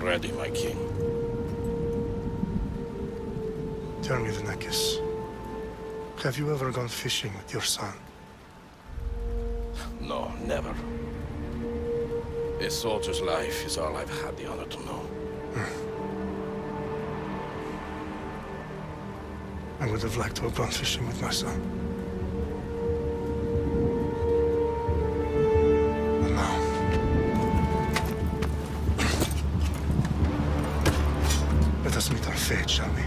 ready, my king. Tell me, Vinakis, have you ever gone fishing with your son? No, never. A soldier's life is all I've had the honor to know. I would have liked to have gone fishing with my son. But now... let us meet our fate, shall we?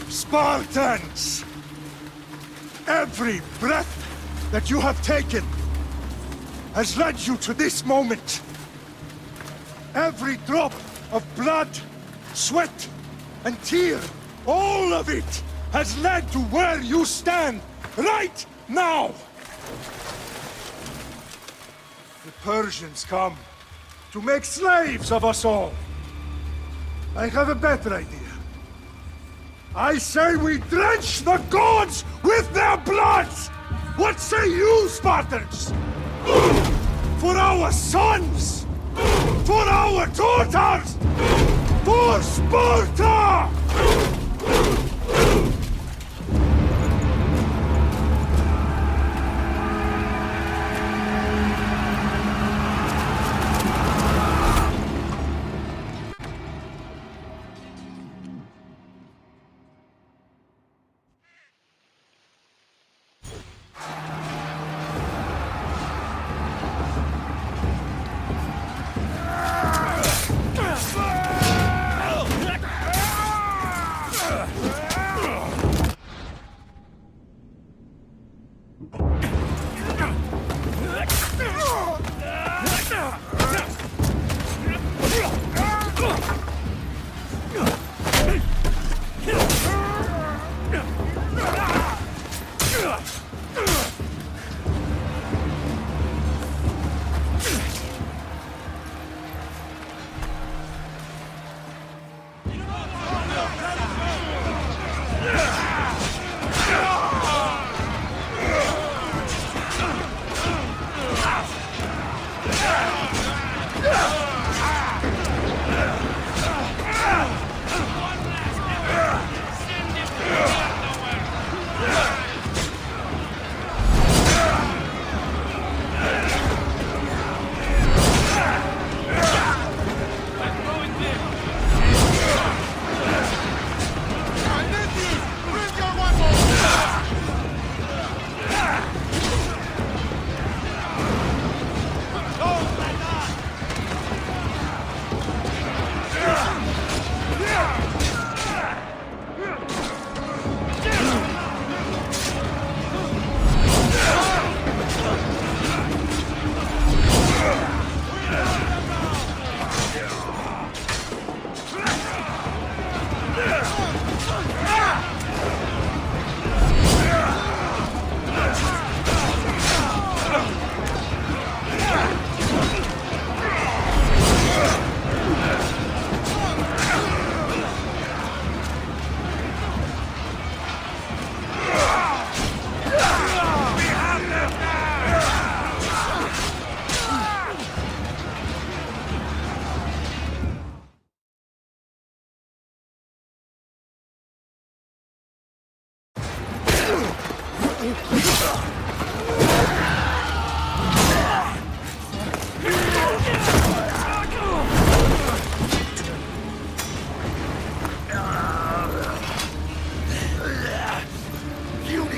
Spartans! Every breath that you have taken has led you to this moment. Every drop of blood, sweat, and tear, all of it has led to where you stand right now. The Persians come to make slaves of us all. I have a better idea. I say we drench the gods with their blood! What say you, Spartans? For our sons! For our daughters! For Sparta!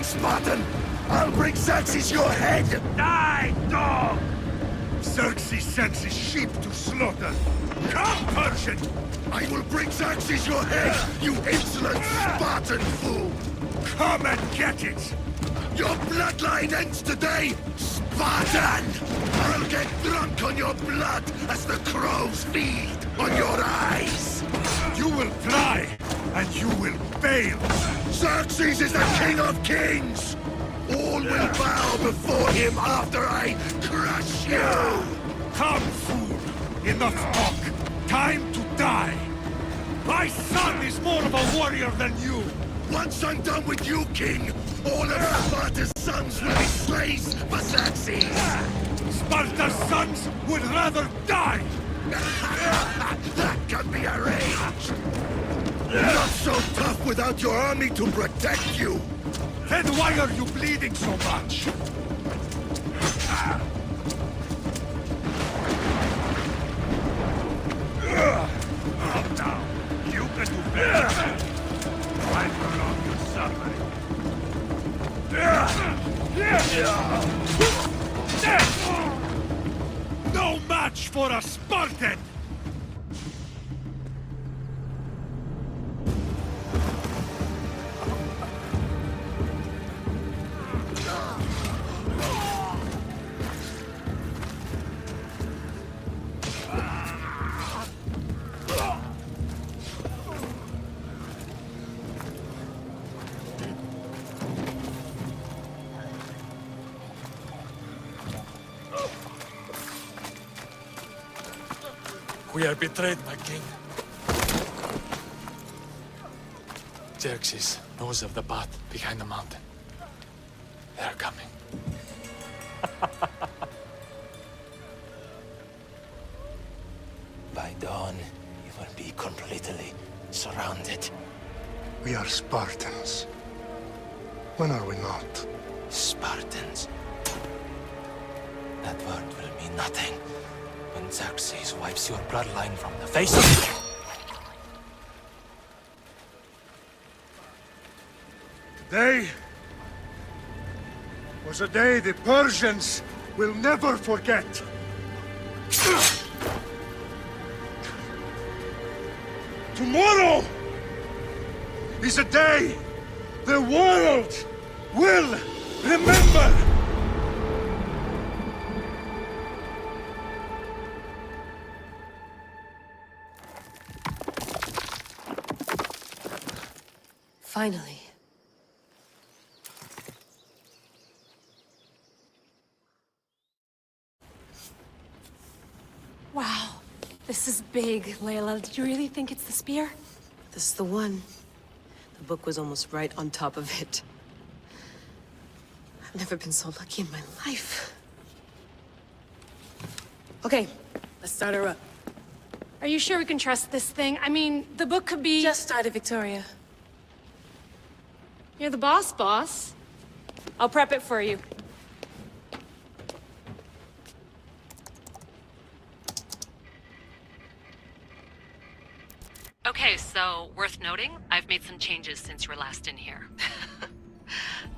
Spartan! I'll bring Xerxes your head! Die, dog! Xerxes sends his sheep to slaughter. Come, Persian! I will bring Xerxes your head, you insolent Spartan fool! Come and get it! Your bloodline ends today, Spartan! I'll get drunk on your blood as the crows feed on your eyes! You will fly, and you will fail! Xerxes is the king of kings! All will bow before him after I crush you! Come, fool! Enough talk! Time to die! My son is more of a warrior than you! Once I'm done with you, King, all of Sparta's sons will be slaves for Xerxes! Sparta's sons would rather die! That can be arranged! Not so tough without your army to protect you! Then why are you bleeding so much? Now, you can do better. I prolong your suffering. No match for a Spartan! We are betrayed, my king. Xerxes knows of the path behind the mountain. They are coming. By dawn, you will be completely surrounded. We are Spartans. When are we not? Spartans. That word will mean nothing when Xerxes wipes your bloodline from the face of the... Today was a day the Persians will never forget. Tomorrow is a day the world will remember. Finally. Wow, this is big, Layla. Did you really think it's the spear? This is the one. The book was almost right on top of it. I've never been so lucky in my life. Okay, let's start her up. Are you sure we can trust this thing? I mean, the book could be... Just started, Victoria. You're the boss. I'll prep it for you. Okay, so worth noting, I've made some changes since you were last in here.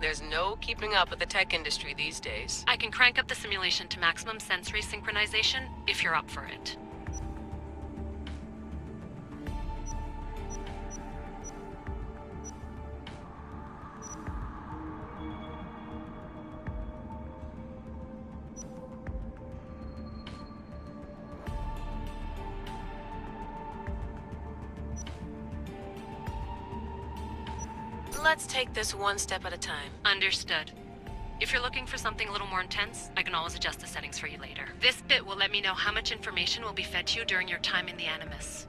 There's no keeping up with the tech industry these days. I can crank up the simulation to maximum sensory synchronization if you're up for it. Let's take this one step at a time. Understood. If you're looking for something a little more intense, I can always adjust the settings for you later. This bit will let me know how much information will be fed to you during your time in the Animus.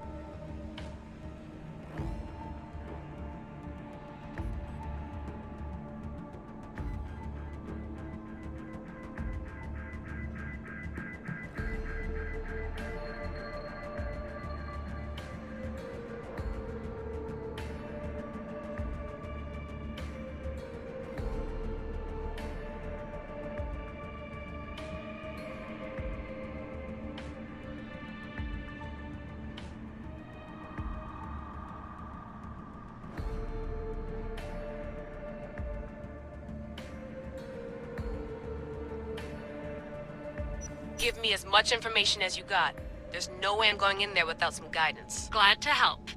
Give me as much information as you got. There's no way I'm going in there without some guidance. Glad to help.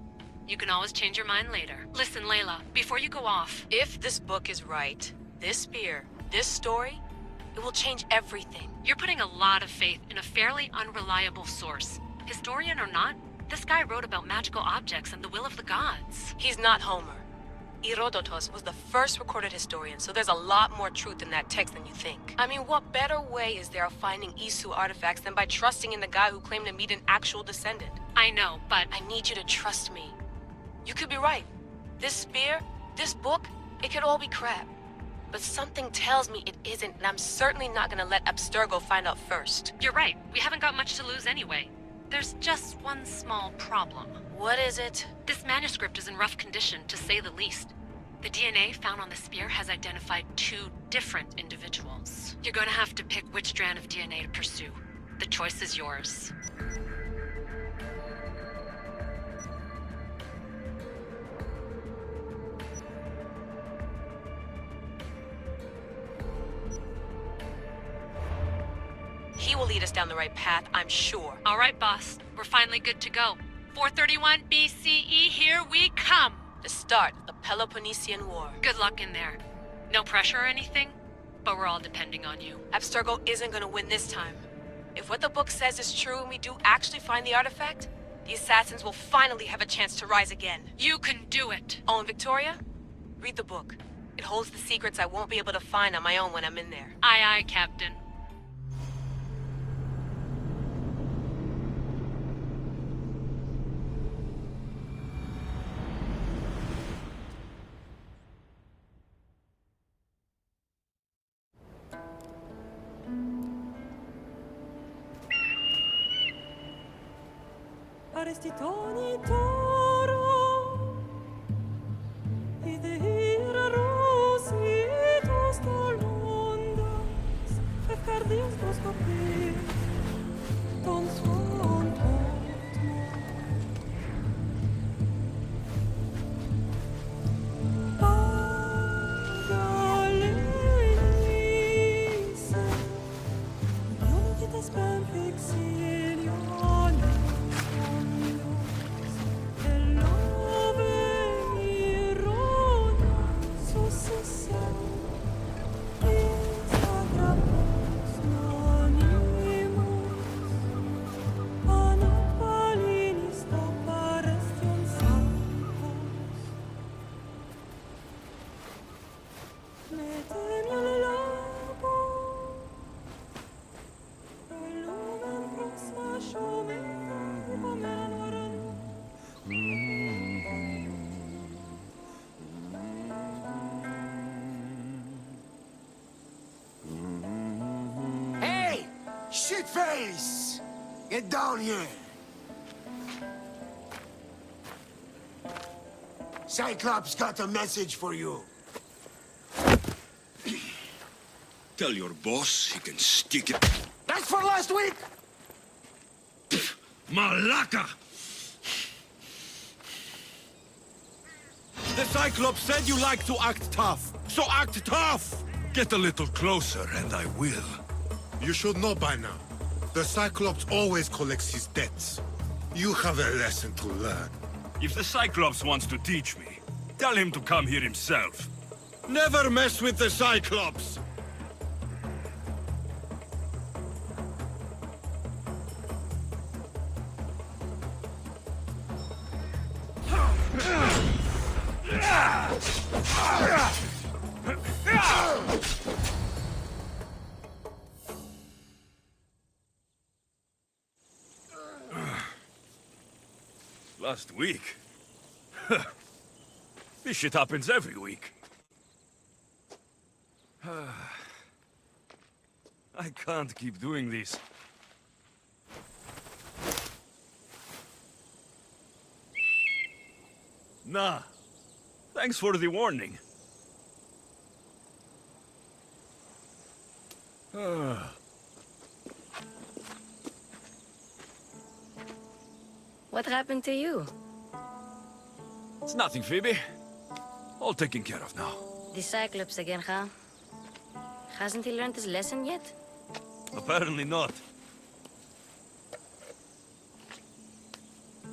You can always change your mind later. Listen, Layla, before you go off... If this book is right, this spear, this story, it will change everything. You're putting a lot of faith in a fairly unreliable source. Historian or not, this guy wrote about magical objects and the will of the gods. He's not Homer. Herodotus was the first recorded historian, so there's a lot more truth in that text than you think. I mean, what better way is there of finding Isu artifacts than by trusting in the guy who claimed to meet an actual descendant? I know, but... I need you to trust me. You could be right. This spear, This book, it could all be crap. But something tells me it isn't, and I'm certainly not gonna let Abstergo find out first. You're right. We haven't got much to lose anyway. There's just one small problem. What is it? This manuscript is in rough condition, to say the least. The DNA found on the spear has identified 2 different individuals. You're gonna have to pick which strand of DNA to pursue. The choice is yours. He will lead us down the right path, I'm sure. All right, boss. We're finally good to go. 431 BCE, here we come! The start of the Peloponnesian War. Good luck in there. No pressure or anything, but we're all depending on you. Abstergo isn't gonna win this time. If what the book says is true and we do actually find the artifact, the assassins will finally have a chance to rise again. You can do it! Oh, and Victoria? Read the book. It holds the secrets I won't be able to find on my own when I'm in there. Aye, aye, Captain. Arrestitoni toro ide ira rositos tolmondas efcardios boskopir ton svon Pagalese non che te spam fixilio Hey! Shitface! Get down here! Cyclops got a message for you. Tell your boss he can stick it. That's for last week! Malaka! The Cyclops said you like to act tough, so act tough! Get a little closer and I will. You should know by now. The Cyclops always collects his debts. You have a lesson to learn. If the Cyclops wants to teach me, tell him to come here himself. Never mess with the Cyclops! Last week? This shit happens every week. I can't keep doing this. Nah. Thanks for the warning. What happened to you? It's nothing, Phoebe. All taken care of now. The Cyclops again, huh? Hasn't he learned his lesson yet? Apparently not.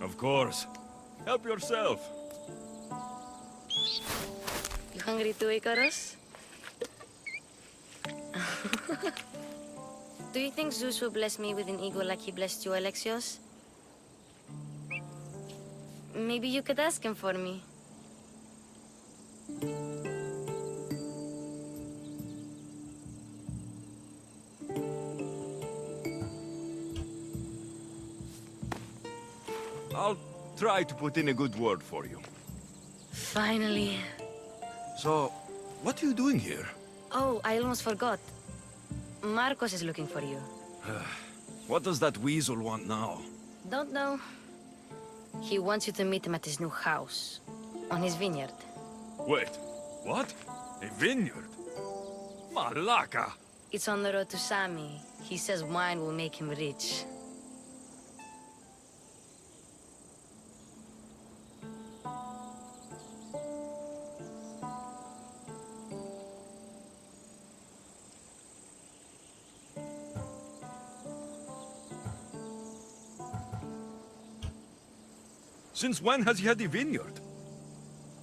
Of course. Help yourself. You hungry too, Icarus? Do you think Zeus will bless me with an ego like he blessed you, Alexios? Maybe you could ask him for me. I'll try to put in a good word for you. Finally. So, what are you doing here? Oh, I almost forgot. Marcos is looking for you. What does that weasel want now? Don't know. He wants you to meet him at his new house. On his vineyard. Wait, what? A vineyard? Malaka! It's on the road to Sami. He says wine will make him rich. Since when has he had a vineyard?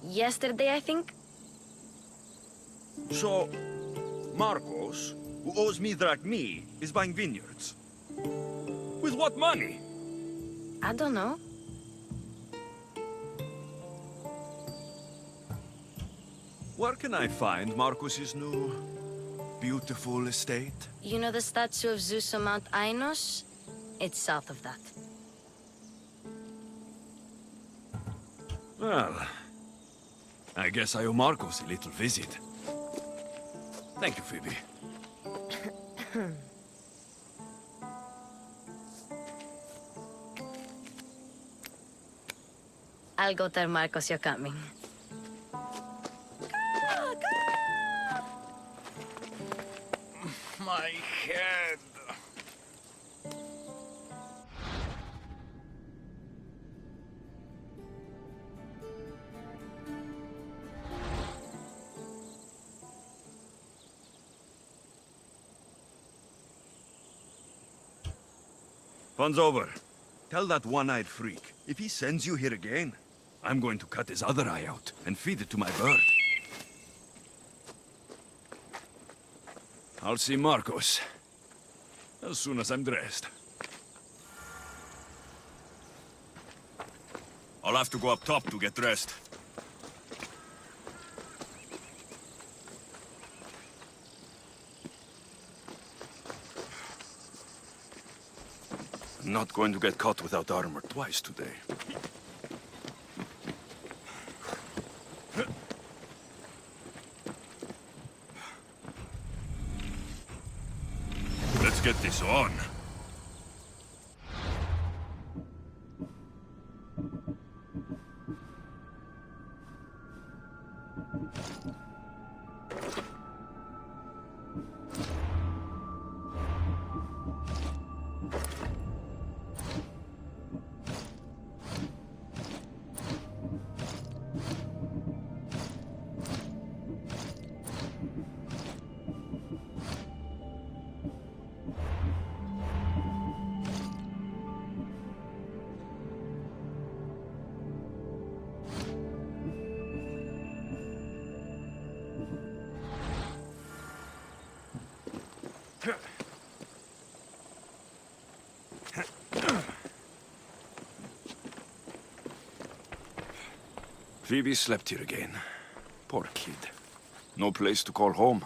Yesterday, I think? So, Marcos, who owes me drachmi, is buying vineyards. With what money? I don't know. Where can I find Marcos's new, beautiful estate? You know the statue of Zeus on Mount Ainos? It's south of that. Well, I guess I owe Marcos a little visit. Thank you, Phoebe. I'll go tell Marcos you're coming. My head. Fun's over. Tell that one-eyed freak, if he sends you here again, I'm going to cut his other eye out and feed it to my bird. I'll see Marcos as soon as I'm dressed. I'll have to go up top to get dressed. I'm not going to get caught without armor twice today. Let's get this on. Phoebe slept here again. Poor kid. No place to call home.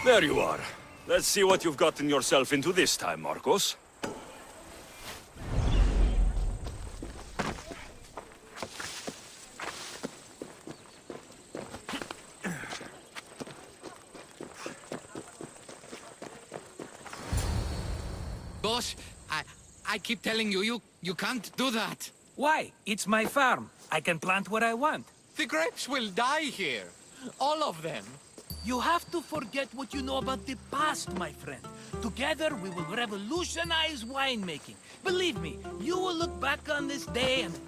There you are. Let's see what you've gotten yourself into this time, Marcos. Boss, I keep telling you, you can't do that. Why? It's my farm. I can plant what I want. The grapes will die here. All of them. You have to forget what you know about the past, my friend. Together, we will revolutionize winemaking. Believe me, you will look back on this day and...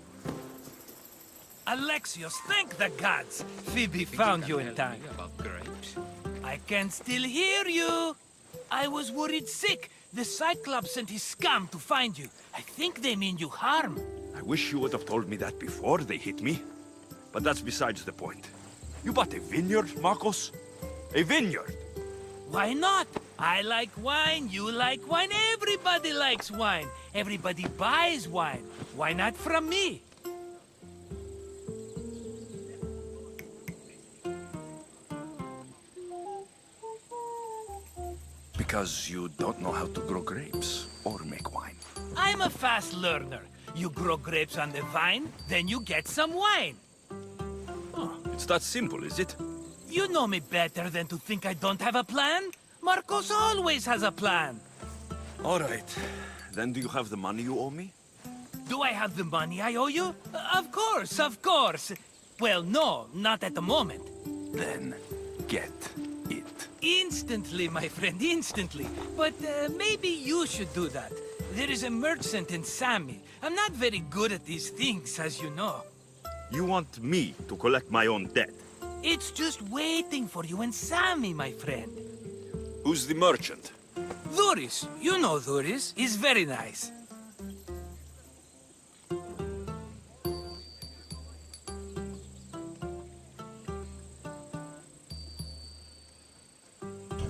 Alexios, thank the gods! Phoebe found you in time. About grapes? I can still hear you! I was worried sick. The Cyclops sent his scum to find you. I think they mean you harm. I wish you would have told me that before they hit me. But that's besides the point. You bought a vineyard, Marcos? A vineyard? Why not? I like wine, you like wine, everybody likes wine. Everybody buys wine. Why not from me? Because you don't know how to grow grapes or make wine. I'm a fast learner. You grow grapes on the vine, then you get some wine. Oh, it's that simple, is it? You know me better than to think I don't have a plan. Marcos always has a plan. All right. Then do you have the money you owe me? Do I have the money I owe you? Of course, of course. Well, no, not at the moment. Then get it. Instantly, my friend, instantly. But maybe you should do that. There is a merchant in Sami. I'm not very good at these things, as you know. You want me to collect my own debt? It's just waiting for you in Sami, my friend. Who's the merchant? Duris. You know Duris. He's very nice.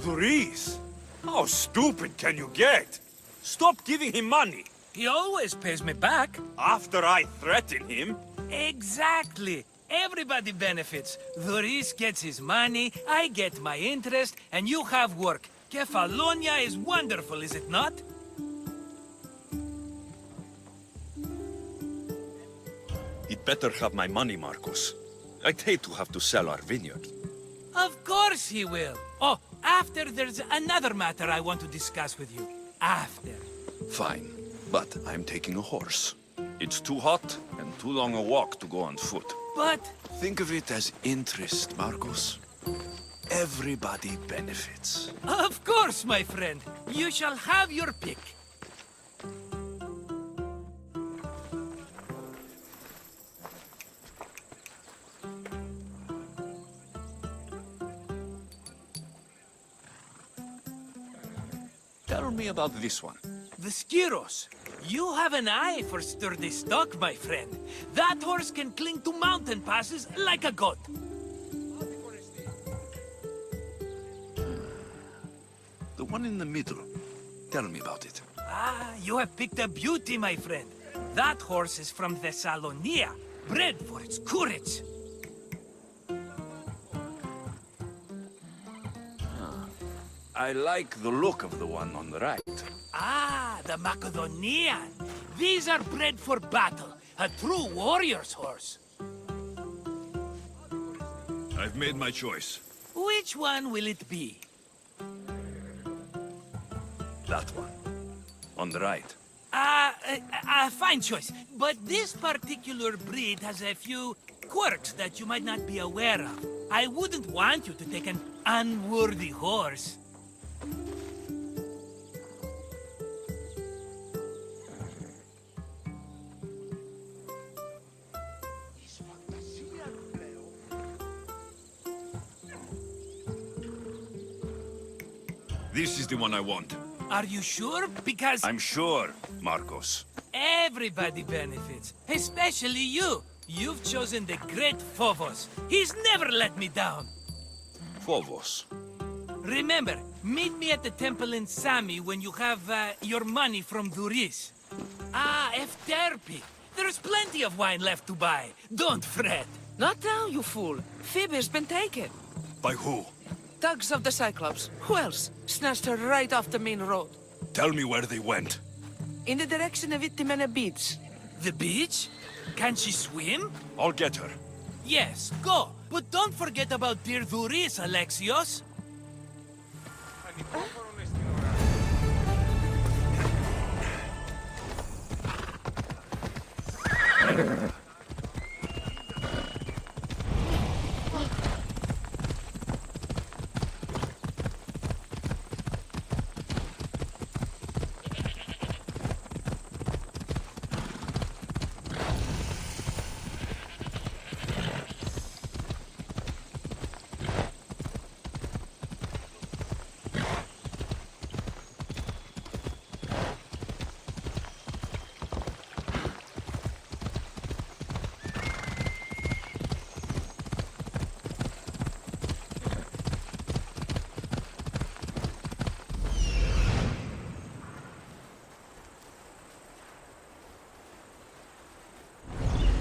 Duris? How stupid can you get? Stop giving him money. He always pays me back. After I threaten him? Exactly. Everybody benefits. Duris gets his money, I get my interest, and you have work. Kefalonia is wonderful, is it not? He'd better have my money, Marcos. I'd hate to have to sell our vineyard. Of course he will. Oh, after there's another matter I want to discuss with you. After. Fine, but I'm taking a horse. It's too hot and too long a walk to go on foot. But... Think of it as interest, Marcos. Everybody benefits. Of course, my friend. You shall have your pick. Tell me about this one. The Skiros. You have an eye for sturdy stock, my friend. That horse can cling to mountain passes like a goat. The one in the middle. Tell me about it. Ah, you have picked a beauty, my friend. That horse is from Thessalonia, bred for its courage. I like the look of the one on the right. Ah, the Macedonian. These are bred for battle. A true warrior's horse. I've made my choice. Which one will it be? That one. On the right. Fine choice. But this particular breed has a few quirks that you might not be aware of. I wouldn't want you to take an unworthy horse. This is the one I want. Are you sure? Because... I'm sure, Marcos. Everybody benefits, especially you. You've chosen the great Phobos. He's never let me down. Phobos. Remember, meet me at the temple in Sami when you have your money from Duris. Ah, Efterpi. There's plenty of wine left to buy. Don't fret. Not now, you fool. Phoebe's been taken. By who? thugs of the Cyclops. Who else? Snatched her right off the main road. Tell me where they went. In the direction of Itimena Beach. The beach? Can she swim? I'll get her. Yes, go. But don't forget about dear Duris, Alexios.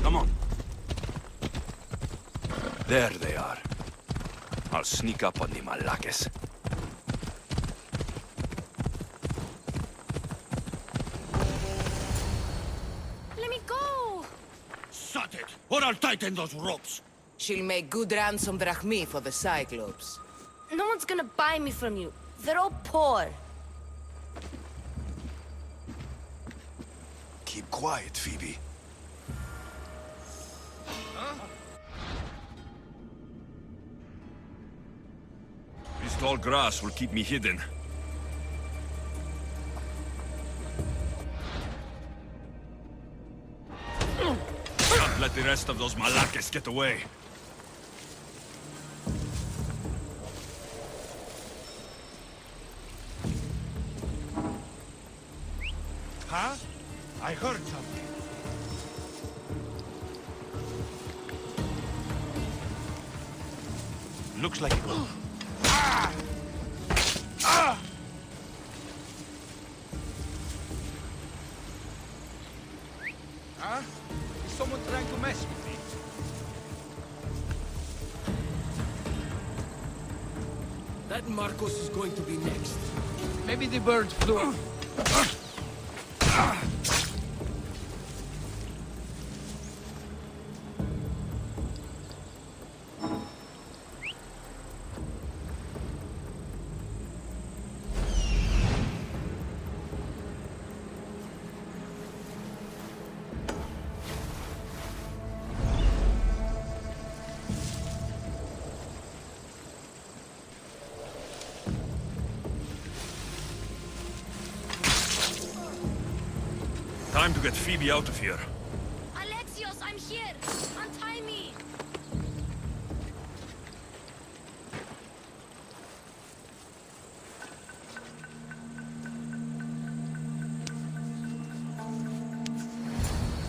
Come on. There they are. I'll sneak up on the Malakes. Let me go! Shut it, or I'll tighten those ropes. She'll make good ransom drachmi for the Cyclops. No one's gonna buy me from you. They're all poor. Keep quiet, Phoebe. This tall grass will keep me hidden. Can't let the rest of those Malakes get away. Huh? I heard something. Looks like it. Huh? Is someone trying to mess with me? That Marcos is going to be next. Maybe the bird flew. Time to get Phoebe out of here. Alexios, I'm here! Untie me!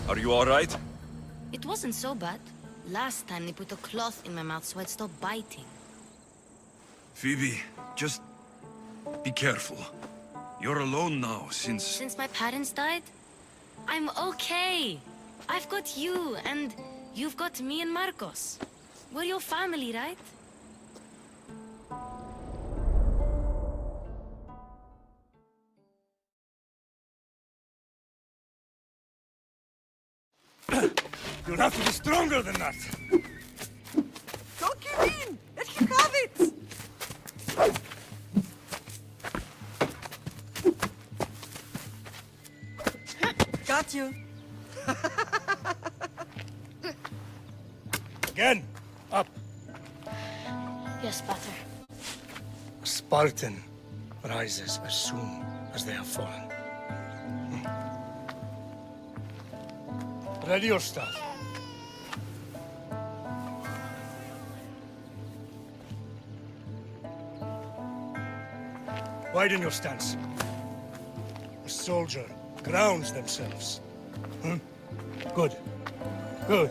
Are you all right? It wasn't so bad. Last time they put a cloth in my mouth so I'd stop biting. Phoebe, just be careful. You're alone now since... Since my parents died? I'm okay. I've got you, and you've got me and Marcos. We're your family, right? You'll have to be stronger than that. Don't give in! Let him have it! Got you. Again, up. Yes, Pater. A Spartan rises as soon as they have fallen. Ready your staff. Widen your stance. A soldier grounds themselves. Good. Good.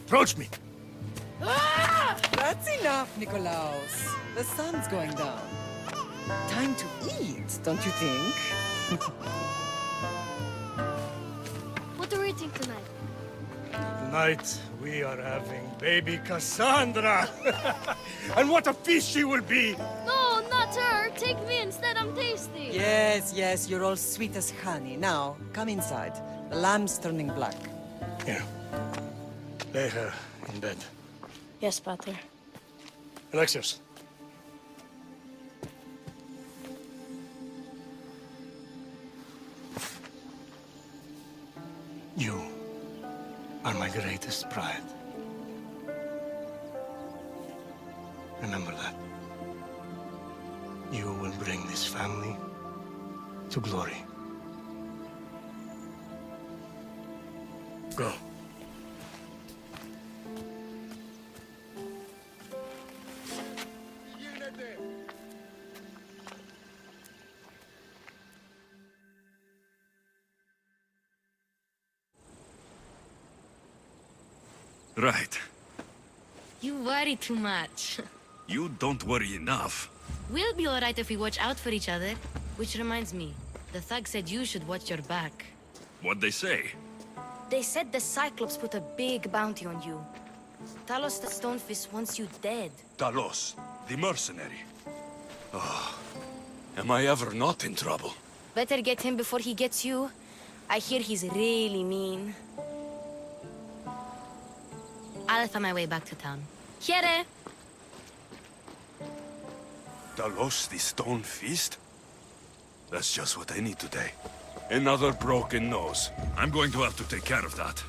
Approach me. That's enough, Nikolaos. The sun's going down. Time to eat, don't you think? What are we eating tonight? Tonight, we are having baby Cassandra. And what a feast she will be. No, not her. Take me instead. I'm tasty. Yes, yes, you're all sweet as honey. Now, come inside. The lamb's turning black. Here. Lay her in bed. Yes, Pater. Alexios. You are my greatest pride. Remember that. You will bring this family to glory. Go. Right. You worry too much. You don't worry enough. We'll be alright if we watch out for each other. Which reminds me, the thug said you should watch your back. What'd they say? They said the Cyclops put a big bounty on you. Talos the Stonefist wants you dead. Talos, the mercenary. Oh, am I ever not in trouble? Better get him before he gets you. I hear he's really mean. I'll find my way back to town. Here! Talos, the Stone Feast? That's just what I need today. Another broken nose. I'm going to have to take care of that.